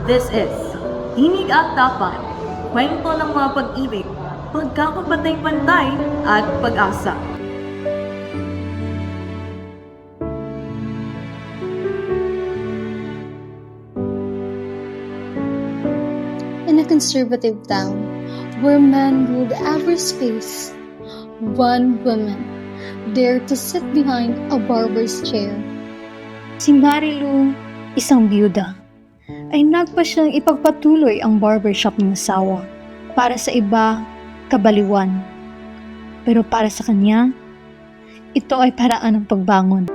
This is Tinig at Tapat, kwento ng mga pag-ibig, pagkakapantay-pantay at pag-asa. In a conservative town where men ruled every space, one woman dared to sit behind a barber's chair. Si Marilu, isang byuda, ay nagpa siyang ipagpatuloy ang barbershop ng asawa. Para sa iba, kabaliwan. Pero para sa kanya, ito ay paraan ng pagbangon.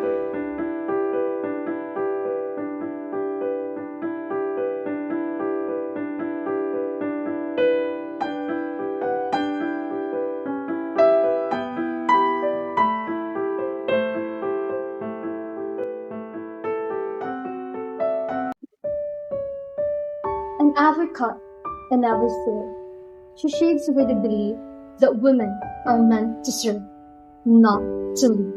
In every cut and every stare, she shades away the belief that women are meant to serve, not to lead.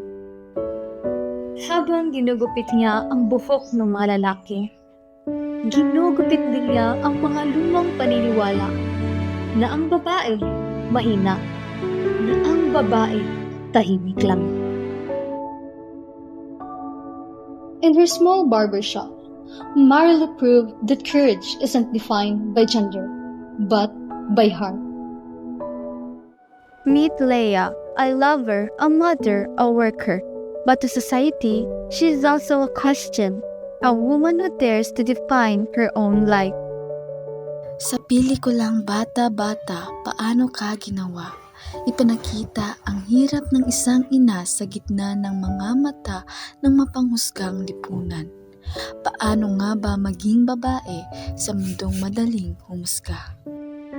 Habang ginugupit niya ang buhok ng mga lalaki, ginugupit din niya ang mga lumang paniniwala na ang babae mahina, na ang babae tahimik lang. In her small barbershop, Marilu proved that courage isn't defined by gender, but by heart. Meet Leia, a lover, a mother, a worker. But to society, she is also a question, a woman who dares to define her own life. Sa pelikulang Bata-Bata, Paano Ka Ginawa, ipinakita ang hirap ng isang ina sa gitna ng mga mata ng mapanghusgang lipunan. Paano nga ba maging babae sa mundong madaling humusga?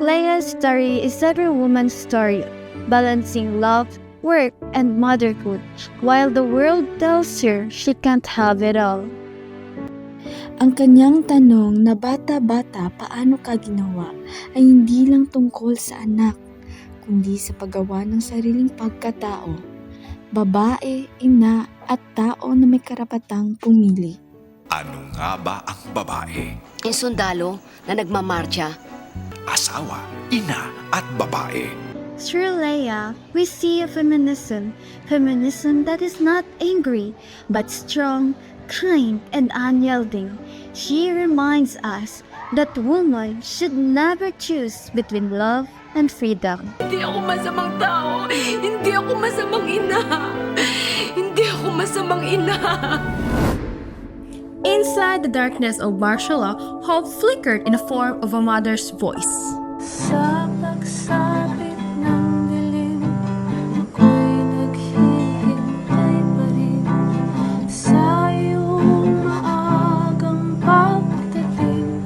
Leia's story is every woman's story, balancing love, work, and motherhood, while the world tells her she can't have it all. Ang kanyang tanong na bata-bata paano ka ginawa ay hindi lang tungkol sa anak, kundi sa paggawa ng sariling pagkatao, babae, ina, at tao na may karapatang pumili. Ano nga ba ang babae? Yung sundalo na nagmamarcha. Asawa, ina at babae. Through Leia, we see a feminism that is not angry, but strong, kind, and unyielding. She reminds us that women should never choose between love and freedom. Hindi ako masamang tao. Hindi ako masamang ina. Hindi ako masamang ina. Inside the darkness of martial law, hope flickered in the form of a mother's voice. Sa pagsapit ng dilim, ako'y naghihintay pa rin sa iyong maagang pagdating.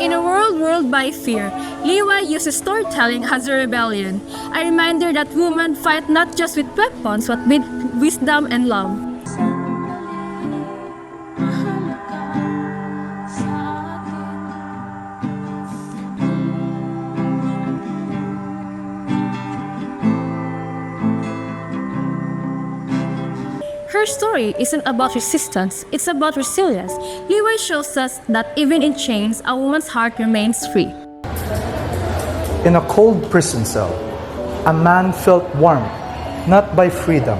In a world ruled by fear, Liwa uses storytelling as a rebellion, a reminder that women fight not just with weapons but with wisdom and love. Her story isn't about resistance, it's about resilience. Liwai shows us that even in chains, a woman's heart remains free. In a cold prison cell, a man felt warmth, not by freedom,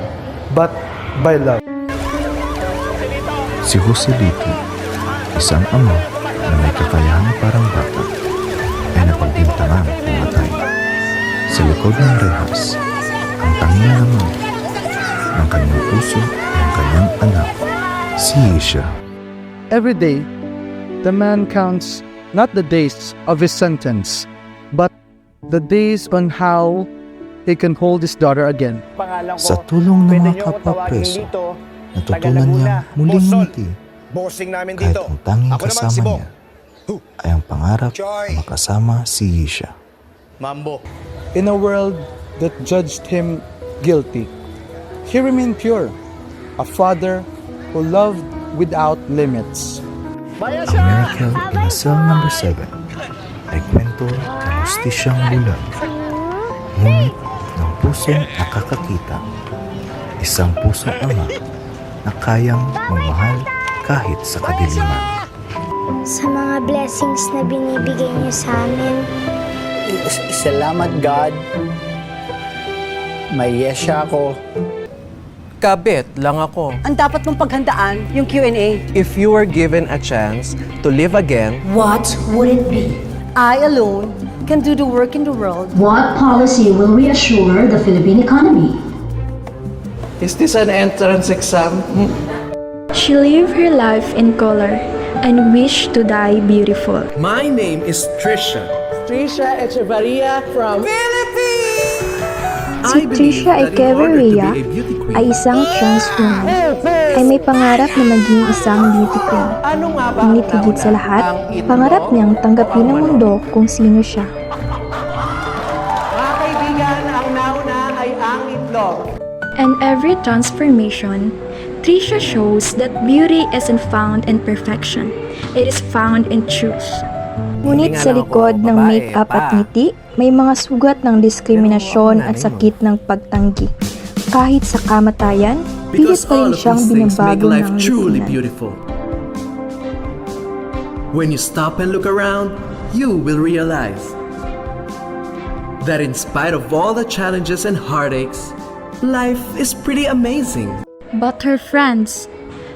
but by love. Si Joselito, isang ama na may kakayahan parang bata, ay napagbintangan ng matay. Sa likod ng rehas, ang tanging laman ng kanyang puso ay ang kanyang anak, si Isha. Every day, the man counts not the days of his sentence, but the days on how he can hold his daughter again. Sa tulong ng mga kapwa-preso, natutunan niya muling ngumiti kahit ang tanging kasama niya ay ang pangarap na makasama si Isha. In a world that judged him guilty, he remained pure, a father who loved without limits. Ang Miracle in a Cell No. 7 ay kwento ng hustisyang bulag, ngunit ng pusong nakakakita, isang pusong ama na kayang magmahal kahit sa kadiliman. Sa mga blessings na binibigay niyo sa amin. Salamat, God. May yes siya ako. Kabit lang ako. Ang dapat mong paghandaan, yung Q&A. If you were given a chance to live again, what would it be? I alone can do the work in the world. What policy will reassure the Philippine economy? is this an entrance exam? She lived her life in color and wished to die beautiful. My name is Trisha. Trisha Echevarria from Philippines! Si Trisha Echevarria ay isang trans woman. Ay may pangarap na maging isang beauty queen. Ngunit higit sa lahat, pangarap niyang tanggapin ng mundo kung sino siya. Mga kaibigan, ang nauna ay ang itlog. And every transformation, Trisha shows that beauty isn't found in perfection. It is found in truth. Ngunit sa likod ng make-up at ngiti, may mga sugat ng diskriminasyon at sakit ng pagtanggi. Kahit sa kamatayan, pilit pa rin siyang binabago ng lipunan. When you stop and look around, you will realize that in spite of all the challenges and heartaches, life is pretty amazing. But her friends,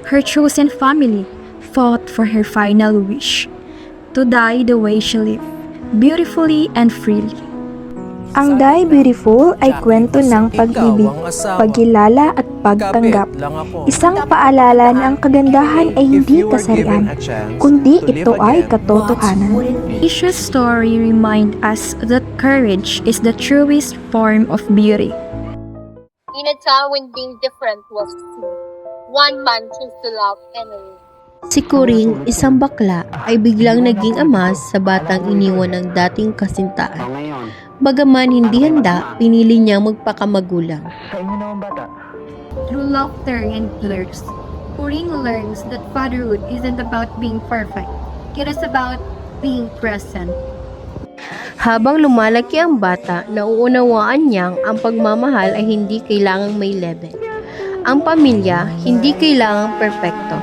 her chosen family, fought for her final wish, to die the way she lived, beautifully and freely. Ang Die Beautiful ay kwento ng pag-ibig, pagkilala at pagtanggap. Isang paalala na ang kagandahan ay hindi kasarian, kundi ito ay katotohanan. Trisha's story reminds us that courage is the truest form of beauty. In a time when being different was seen, one man chose to love another. Si Kuring, isang bakla, ay biglang naging ama sa batang iniwan ng dating kasintaan. Bagaman hindi handa, pinili niyang magpakamagulang. Through laughter and tears, Kuring learns that fatherhood isn't about being perfect. It is about being present. Habang lumalaki ang bata, nauunawaan niyang ang pagmamahal ay hindi kailangang may level. Ang pamilya, hindi kailangang perpekto,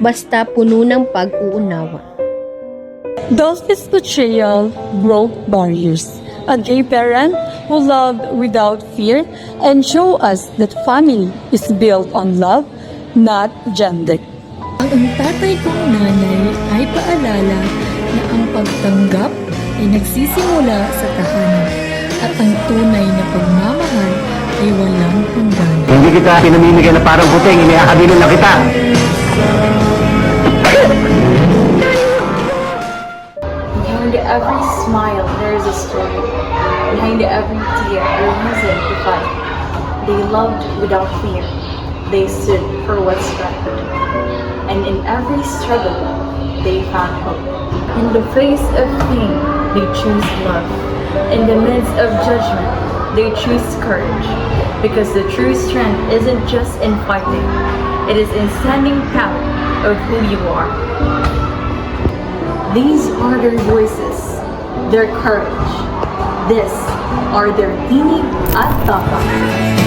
basta puno ng pag-uunawa. Dulce's portrayal broke barriers. A gay parent who loved without fear and show us that family is built on love, not gender. Ang tatay kong nanay ay paalala na ang pagtanggap ay nagsisimula sa tahanan at ang tunay na pagmamahal ay walang hangganan. Hindi kita pinamimigay na parang puting, iniakabilin lang kita. Behind every smile, there is a story. Behind every tear, a reason to fight. They loved without fear. They stood for what's right. And in every struggle, they found hope. In the face of pain, they choose love. In the midst of judgment, they choose courage. Because the true strength isn't just in fighting, it is in standing proud of who you are. These are their voices, their courage. This are their tinig at tapak.